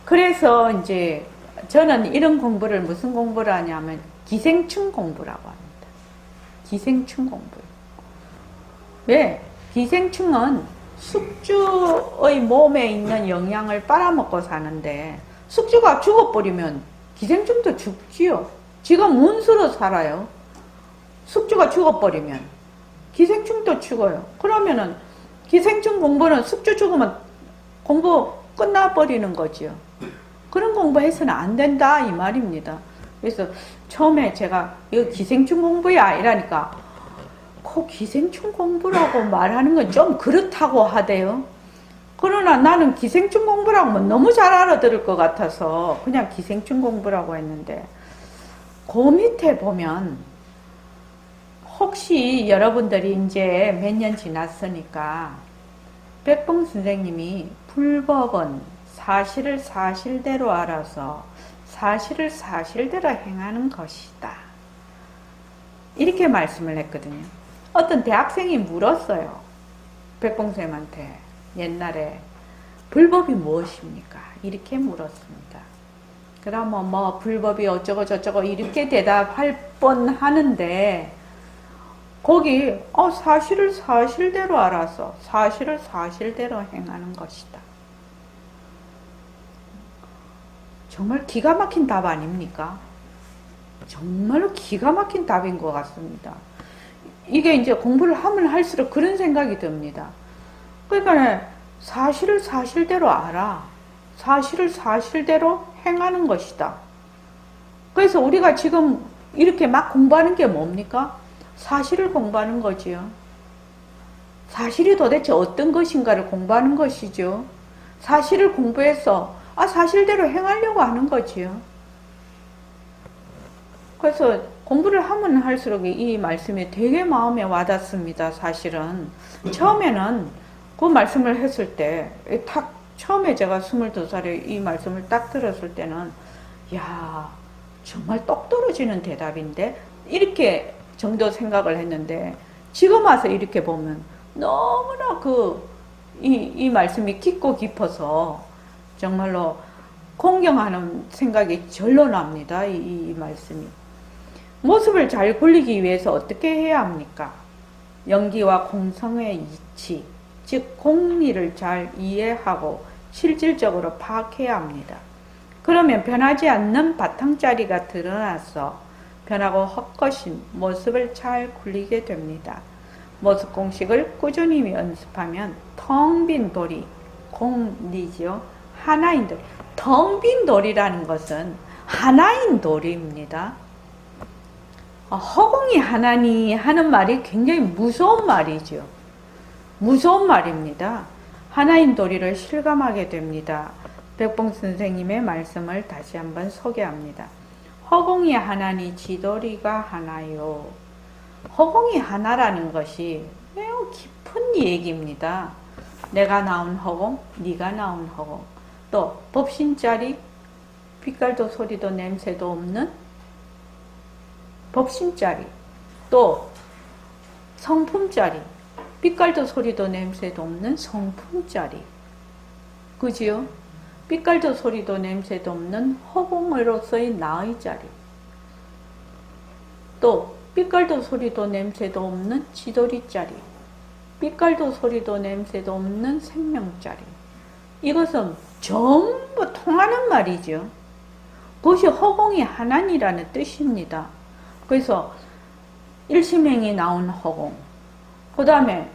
그래서 이제 저는 이런 공부를 무슨 공부를 하냐면 기생충 공부라고 합니다. 기생충 공부. 왜? 기생충은 숙주의 몸에 있는 영양을 빨아먹고 사는데 숙주가 죽어버리면 기생충도 죽지요. 지가 문수로 살아요. 숙주가 죽어버리면 기생충도 죽어요. 그러면은 기생충 공부는 숙주 죽으면 공부 끝나버리는 거지요. 그런 공부해서는 안 된다 이 말입니다. 그래서 처음에 제가 이거 기생충 공부야 이러니까 기생충 공부라고 말하는 건 좀 그렇다고 하대요. 그러나 나는 기생충 공부라고 하면 너무 잘 알아들을 것 같아서 그냥 기생충 공부라고 했는데 그 밑에 보면 혹시 여러분들이 이제 몇 년 지났으니까 백봉 선생님이 불법은 사실을 사실대로 알아서 사실을 사실대로 행하는 것이다. 이렇게 말씀을 했거든요. 어떤 대학생이 물었어요. 백봉쌤한테 옛날에 불법이 무엇입니까? 이렇게 물었습니다. 그러면 뭐 불법이 어쩌고 저쩌고 이렇게 대답할 뻔하는데 거기 사실을 사실대로 알아서 사실을 사실대로 행하는 것이다. 정말 기가 막힌 답 아닙니까? 정말로 기가 막힌 답인 것 같습니다. 이게 이제 공부를 하면 할수록 그런 생각이 듭니다. 그러니까 사실을 사실대로 알아. 사실을 사실대로 행하는 것이다. 그래서 우리가 지금 이렇게 막 공부하는 게 뭡니까? 사실을 공부하는 거지요. 사실이 도대체 어떤 것인가를 공부하는 것이죠. 사실을 공부해서 사실대로 행하려고 하는 거지요. 그래서 공부를 하면 할수록 이 말씀이 되게 마음에 와닿습니다. 사실은 처음에는 그 말씀을 했을 때 처음에 제가 22살에 이 말씀을 딱 들었을 때는 야 정말 똑 떨어지는 대답인데 이렇게 정도 생각을 했는데 지금 와서 이렇게 보면 너무나 이 말씀이 깊고 깊어서 정말로 공경하는 생각이 절로 납니다. 이 말씀이. 모습을 잘 굴리기 위해서 어떻게 해야 합니까? 연기와 공성의 이치, 즉 공리를 잘 이해하고 실질적으로 파악해야 합니다. 그러면 변하지 않는 바탕자리가 드러나서 변하고 헛것인 모습을 잘 굴리게 됩니다. 모습 공식을 꾸준히 연습하면 텅 빈 돌이 공리죠. 하나인 돌. 텅 빈 돌이라는 것은 하나인 돌입니다. 허공이 하나니 하는 말이 굉장히 무서운 말이죠. 무서운 말입니다. 하나인 도리를 실감하게 됩니다. 백봉 선생님의 말씀을 다시 한번 소개합니다. 허공이 하나니 지도리가 하나요. 허공이 하나라는 것이 매우 깊은 얘기입니다. 내가 나온 허공, 네가 나온 허공, 또 법신자리, 빛깔도 소리도 냄새도 없는 법신자리, 또 성품자리, 빛깔도 소리도 냄새도 없는 성품자리, 그지요? 빛깔도 소리도 냄새도 없는 허공으로서의 나의 자리, 또 빛깔도 소리도 냄새도 없는 지도리 자리, 빛깔도 소리도 냄새도 없는 생명자리. 이것은 전부 통하는 말이죠. 그것이 허공이 하나니라는 뜻입니다. 그래서 일심행이 나온 허공, 그 다음에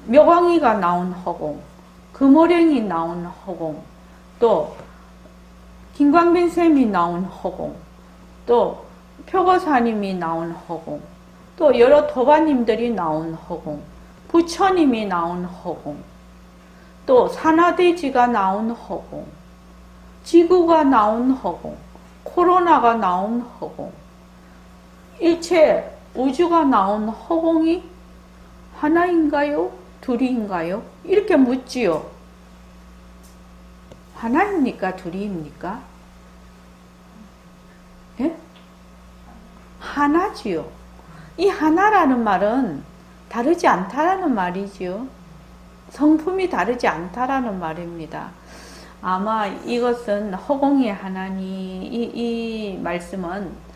묘광이가 나온 허공, 금오령이 나온 허공, 또 김광빈 쌤이 나온 허공, 또 표거사님이 나온 허공, 또 여러 도바님들이 나온 허공, 부처님이 나온 허공, 또 산하대지가 나온 허공, 지구가 나온 허공, 코로나가 나온 허공, 일체 우주가 나온 허공이 하나인가요? 둘인가요? 이렇게 묻지요. 하나입니까? 둘입니까? 예? 하나지요. 이 하나라는 말은 다르지 않다라는 말이지요. 성품이 다르지 않다라는 말입니다. 아마 이것은 허공이 하나니 이 말씀은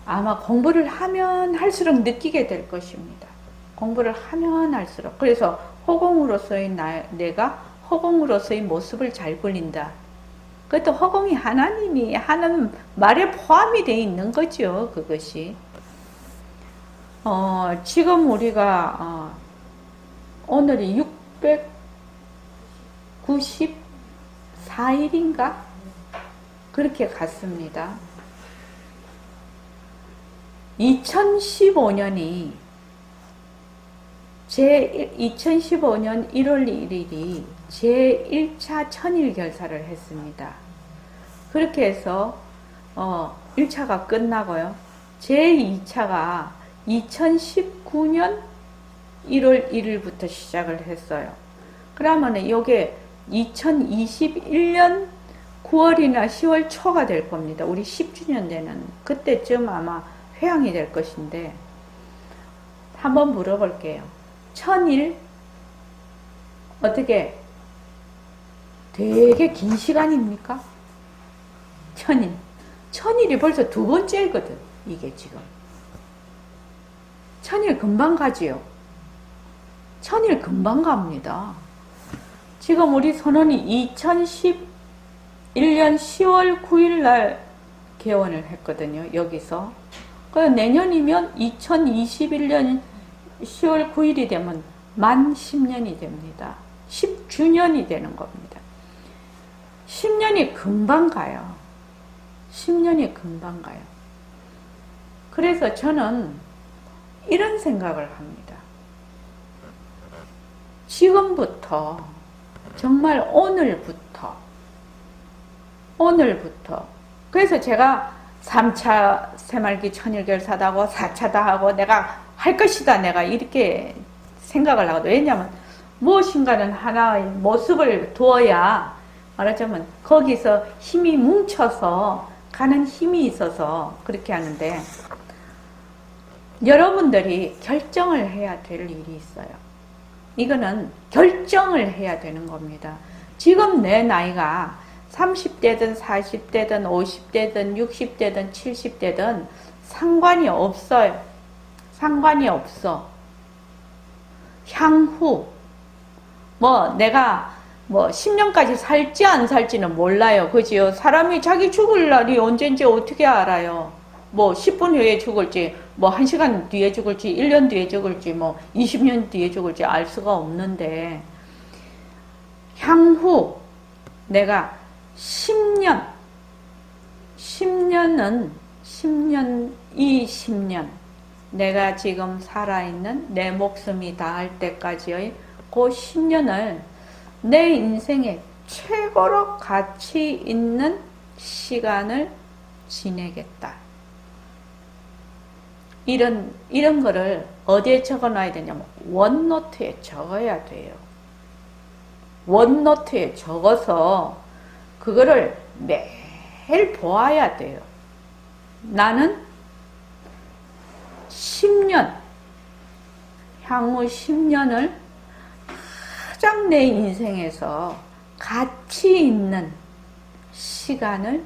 아마 공부를 하면 할수록 느끼게 될 것입니다. 공부를 하면 할수록. 그래서 허공으로서의 내가 허공으로서의 모습을 잘 굴린다. 그것도 허공이 하나님이 하는 말에 포함이 되어 있는 거죠. 그것이. 지금 우리가 오늘이 694일인가? 그렇게 갔습니다. 2015년이 2015년 1월 1일이 제1차 천일결사를 했습니다. 그렇게 해서 1차가 끝나고요. 제2차가 2019년 1월 1일부터 시작을 했어요. 그러면 이게 2021년 9월이나 10월 초가 될 겁니다. 우리 10주년 되는 그때쯤 아마 회양이 될 것인데 한번 물어볼게요. 천일 어떻게 되게 긴 시간입니까? 천일이 벌써 두 번째거든. 이게 지금 천일 금방 가지요. 천일 금방 갑니다. 지금 우리 선원이 2011년 10월 9일 날 개원을 했거든요. 여기서. 내년이면 2021년 10월 9일이 되면 만 10년이 됩니다. 10주년이 되는 겁니다. 10년이 금방 가요. 10년이 금방 가요. 그래서 저는 이런 생각을 합니다. 지금부터, 정말 오늘부터, 그래서 제가 3차 새말기 천일결사도 하고 4차다 하고 내가 할 것이다, 내가 이렇게 생각을 하거든요. 왜냐하면 무엇인가는 하나의 모습을 두어야 말하자면 거기서 힘이 뭉쳐서 가는 힘이 있어서 그렇게 하는데, 여러분들이 결정을 해야 될 일이 있어요. 이거는 결정을 해야 되는 겁니다. 지금 내 나이가 30대든 40대든 50대든 60대든 70대든 상관이 없어요. 상관이 없어. 향후 내가 10년까지 살지 안 살지는 몰라요. 그지요? 사람이 자기 죽을 날이 언젠지 어떻게 알아요? 10분 후에 죽을지, 1시간 뒤에 죽을지, 1년 뒤에 죽을지, 20년 뒤에 죽을지 알 수가 없는데, 향후 내가 10년, 이 10년, 내가 지금 살아있는 내 목숨이 닿을 때까지의 그 10년을 내 인생에 최고로 가치 있는 시간을 지내겠다. 이런 거를 어디에 적어 놔야 되냐면 원노트에 적어야 돼요. 원노트에 적어서 그거를 매일 보아야 돼요. 나는 10년, 향후 10년을 가장 내 인생에서 가치 있는 시간을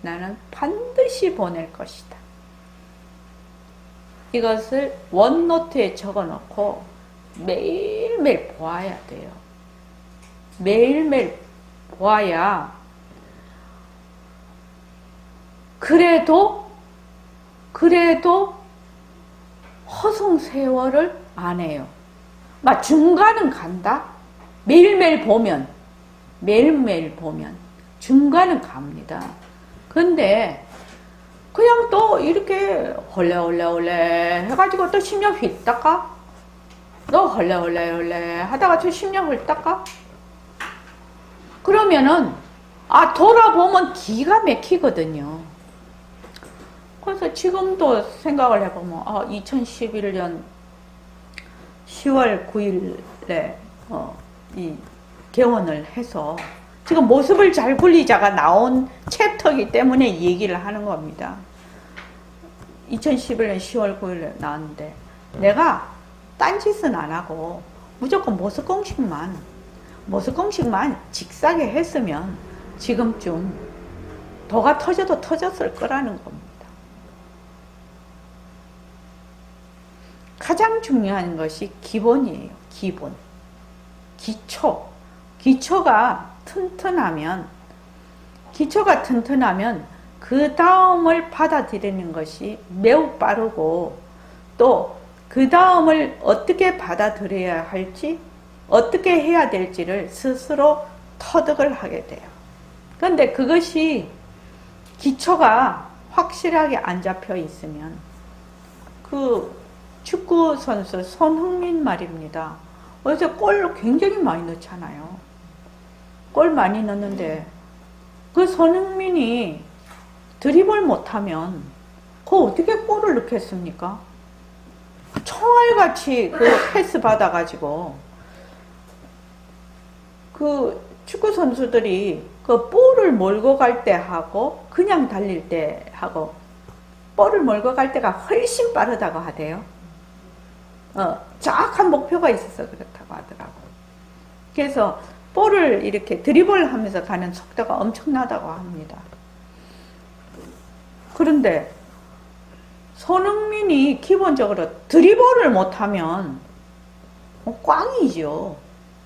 나는 반드시 보낼 것이다. 이것을 원노트에 적어 놓고 매일매일 보아야 돼요. 매일매일 보아야 그래도 허송 세월을 안 해요. 중간은 간다? 매일매일 보면 중간은 갑니다. 근데 그냥 또 이렇게 헐레 해가지고 또 10년 휘다가 또 헐레 하다가 또 10년 훑다가 그러면은 돌아보면 기가 막히거든요. 그래서 지금도 생각을 해보면 2011년 10월 9일에 이 개원을 해서 지금 모습을 잘 굴리자가 나온 챕터이기 때문에 얘기를 하는 겁니다. 2011년 10월 9일에 나왔는데 내가 딴짓은 안 하고 무조건 모습 공식만 직사게 했으면 지금쯤 도가 터져도 터졌을 거라는 겁니다. 가장 중요한 것이 기본이에요. 기본. 기초가 튼튼하면 그 다음을 받아들이는 것이 매우 빠르고 또 그 다음을 어떻게 받아들여야 할지 어떻게 해야 될지를 스스로 터득을 하게 돼요. 그런데 그것이 기초가 확실하게 안 잡혀 있으면 그 축구 선수 손흥민 말입니다. 어제 골 굉장히 많이 넣잖아요. 골 많이 넣는데 그 손흥민이 드리블 못하면 어떻게 골을 넣겠습니까? 총알같이 그 패스 받아가지고 그 축구 선수들이 그 볼을 몰고 갈 때 하고 그냥 달릴 때 하고 볼을 몰고 갈 때가 훨씬 빠르다고 하대요. 정확한 목표가 있어서 그렇다고 하더라고. 그래서 볼을 이렇게 드리블 하면서 가는 속도가 엄청나다고 합니다. 그런데 손흥민이 기본적으로 드리블을 못하면 꽝이죠.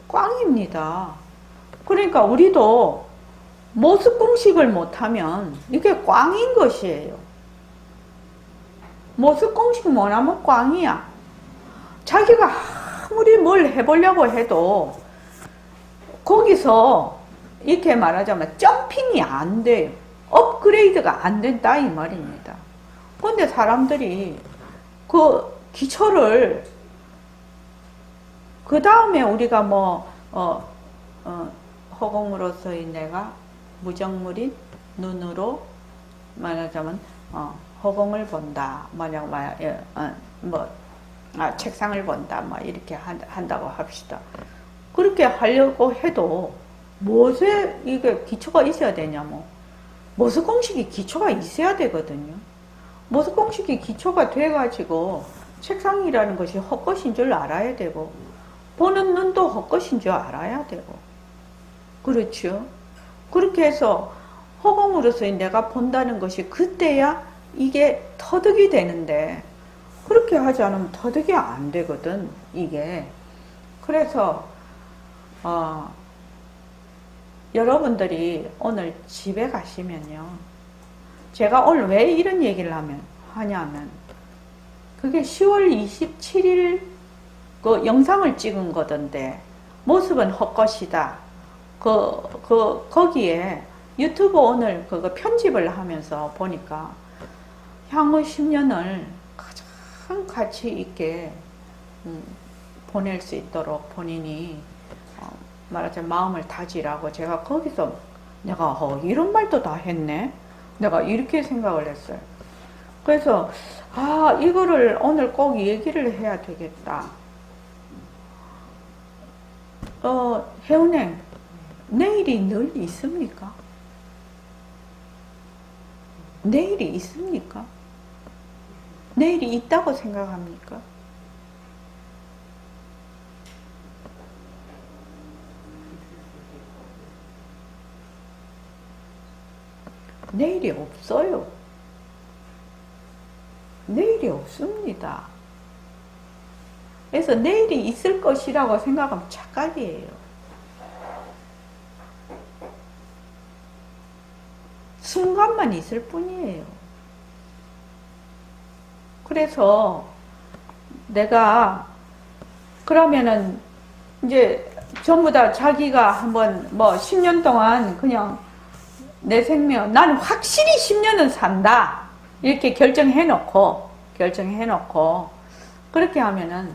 꽝입니다. 그러니까 우리도 모습 공식을 못하면 이게 꽝인 것이에요. 모습 공식 못하면 꽝이야. 자기가 아무리 뭘 해보려고 해도 거기서 이렇게 말하자면 점핑이 안 돼요. 업그레이드가 안 된다 이 말입니다. 그런데 사람들이 그 기초를 그 다음에 우리가 허공으로서의 내가 무정물인 눈으로 말하자면 허공을 본다. 책상을 본다. 이렇게 한다고 합시다. 그렇게 하려고 해도 무엇에 이게 기초가 있어야 되냐면 모습 공식이 기초가 있어야 되거든요. 모습 공식이 기초가 돼가지고 책상이라는 것이 헛것인 줄 알아야 되고 보는 눈도 헛것인 줄 알아야 되고 그렇죠. 그렇게 해서 허공으로서 내가 본다는 것이 그때야 이게 터득이 되는데 그렇게 하지 않으면 터득이 안 되거든, 이게. 그래서, 여러분들이 오늘 집에 가시면요. 제가 오늘 왜 이런 얘기를 하냐면, 그게 10월 27일 그 영상을 찍은 거던데, 모습은 헛것이다. 거기에 유튜브 오늘 그거 편집을 하면서 보니까 향후 10년을 가장 가치 있게 보낼 수 있도록 본인이 말하자면 마음을 다지라고 제가 거기서 내가 이런 말도 다 했네. 내가 이렇게 생각을 했어요. 그래서 이거를 오늘 꼭 얘기를 해야 되겠다. 혜은행 내일이 늘 있습니까? 내일이 있습니까? 내일이 있다고 생각합니까? 내일이 없어요. 내일이 없습니다. 그래서 내일이 있을 것이라고 생각하면 착각이에요. 순간만 있을 뿐이에요. 그래서 내가 그러면은 이제 전부 다 자기가 한번 10년 동안 그냥 내 생명, 나는 확실히 10년은 산다. 이렇게 결정해놓고 그렇게 하면은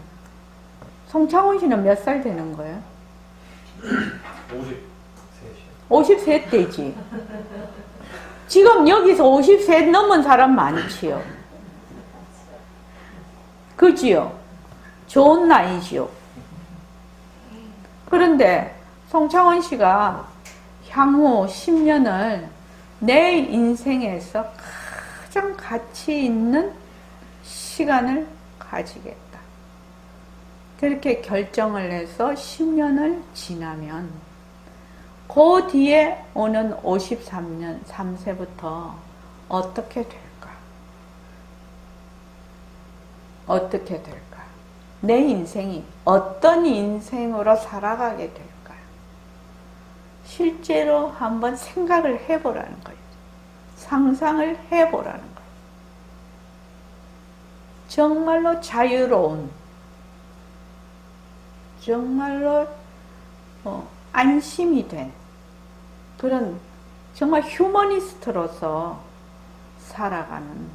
송창훈 씨는 몇 살 되는 거예요? 53 되지. 지금 여기서 50세 넘은 사람 많지요. 그지요? 좋은 나이지요. 그런데 송창훈 씨가 향후 10년을 내 인생에서 가장 가치 있는 시간을 가지겠다. 그렇게 결정을 해서 10년을 지나면 그 뒤에 오는 53년 3세부터 어떻게 될까? 어떻게 될까? 내 인생이 어떤 인생으로 살아가게 될까? 실제로 한번 생각을 해보라는 거예요. 상상을 해보라는 거예요. 정말로 자유로운, 정말로 안심이 된 그런 정말 휴머니스트로서 살아가는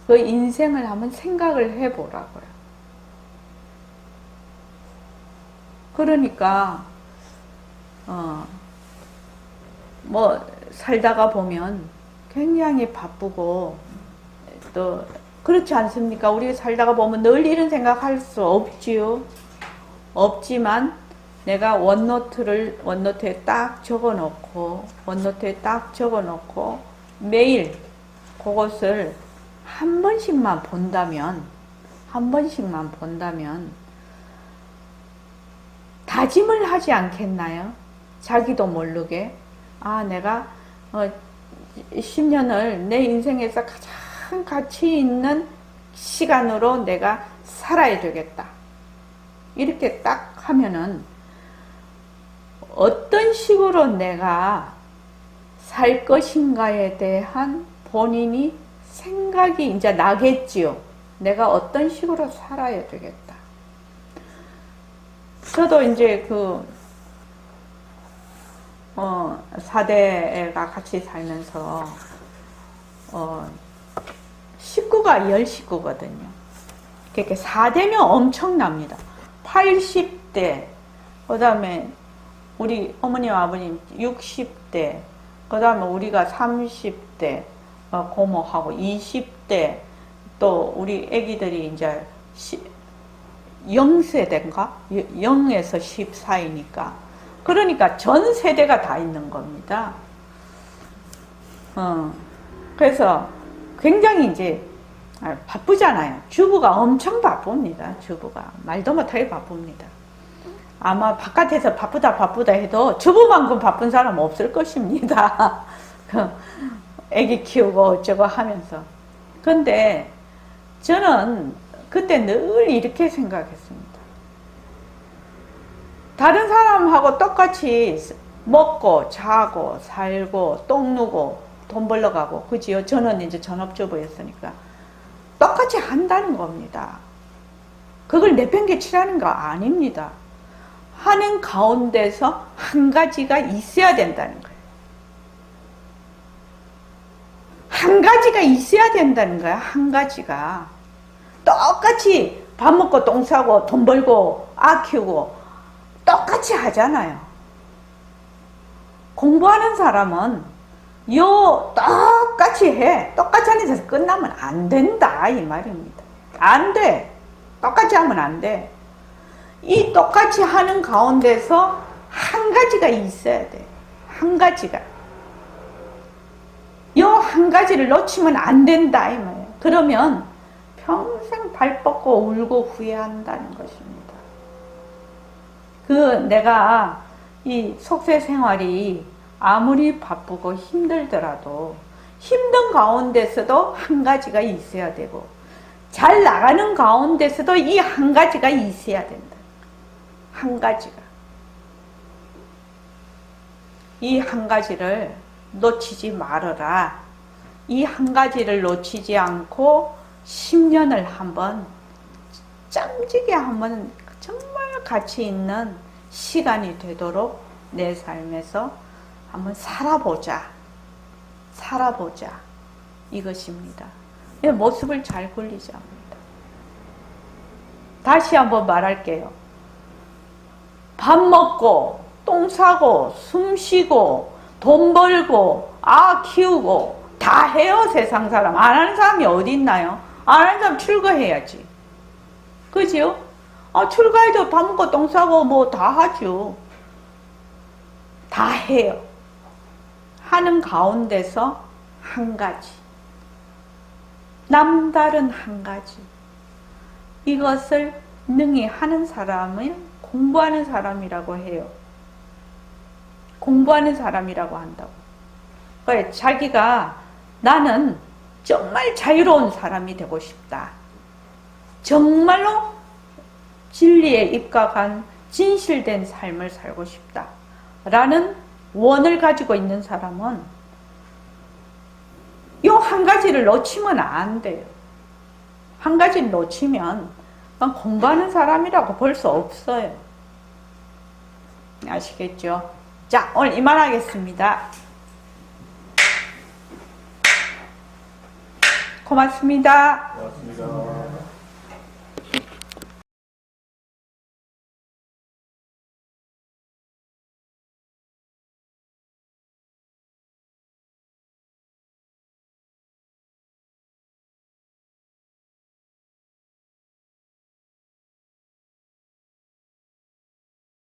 그 인생을 한번 생각을 해보라고요. 그러니까 살다가 보면 굉장히 바쁘고 또 그렇지 않습니까? 우리 살다가 보면 늘 이런 생각할 수 없지요. 없지만 내가 원노트에 딱 적어놓고 매일 그것을 한 번씩만 본다면 다짐을 하지 않겠나요? 자기도 모르게 내가 10년을 내 인생에서 가장 가치 있는 시간으로 내가 살아야 되겠다. 이렇게 딱 하면은 어떤 식으로 내가 살 것인가에 대한 본인이 생각이 이제 나겠지요. 내가 어떤 식으로 살아야 되겠다. 저도 이제 사대가 같이 살면서 식구가 10식구거든요. 그러니까 4대면 엄청납니다. 80대, 그 다음에 우리 어머님 아버님 60대, 그 다음에 우리가 30대 고모하고 20대, 또 우리 애기들이 이제 0세대인가? 0에서 10 사이니까. 그러니까 전 세대가 다 있는 겁니다. 그래서 굉장히 이제 바쁘잖아요. 주부가 엄청 바쁩니다. 주부가 말도 못하게 바쁩니다. 아마 바깥에서 바쁘다 해도 주부만큼 바쁜 사람 없을 것입니다. 애기 키우고 어쩌고 하면서. 근데 저는 그때 늘 이렇게 생각했습니다. 다른 사람하고 똑같이 먹고 자고 살고 똥 누고 돈 벌러 가고, 그지요? 저는 이제 전업주부였으니까 똑같이 한다는 겁니다. 그걸 내팽개치라는 거 아닙니다. 하는 가운데서 한 가지가 있어야 된다는 거예요. 한 가지가 있어야 된다는 거야. 한 가지가. 똑같이 밥 먹고 똥 싸고 돈 벌고 아 키우고 똑같이 하잖아요. 공부하는 사람은 똑같이 해. 똑같이 하는 데서 끝나면 안 된다 이 말입니다. 안 돼. 똑같이 하면 안 돼. 이 똑같이 하는 가운데서 한 가지가 있어야 돼. 한 가지가. 요 한 가지를 놓치면 안 된다 이 말이에요. 그러면 평생 발 뻗고 울고 후회한다는 것입니다. 내가 이 속세 생활이 아무리 바쁘고 힘들더라도 힘든 가운데서도 한 가지가 있어야 되고, 잘 나가는 가운데서도 이 한 가지가 있어야 된다. 한 가지가. 이 한 가지를 놓치지 말아라. 이 한 가지를 놓치지 않고 10년을 한번 짬지게 한번 정말 가치 있는 시간이 되도록 내 삶에서 한번 살아보자. 이것입니다. 모습을 잘 굴리자 합니다. 다시 한번 말할게요. 밥 먹고 똥 싸고 숨 쉬고 돈 벌고 아 키우고 다 해요. 세상 사람. 안 하는 사람이 어디 있나요? 안 하는 사람 출가해야지. 그죠? 출가해도 밥 먹고 똥 싸고 뭐 다 하죠. 다 해요. 하는 가운데서 한 가지. 남다른 한 가지. 이것을 능히 하는 사람은 공부하는 사람이라고 해요. 공부하는 사람이라고 한다고. 그러니까 자기가 나는 정말 자유로운 사람이 되고 싶다. 정말로 진리에 입각한 진실된 삶을 살고 싶다. 라는 원을 가지고 있는 사람은 이 한 가지를 놓치면 안 돼요. 한 가지를 놓치면 공부하는 사람이라고 볼 수 없어요. 아시겠죠? 자, 오늘 이만하겠습니다. 고맙습니다. 고맙습니다.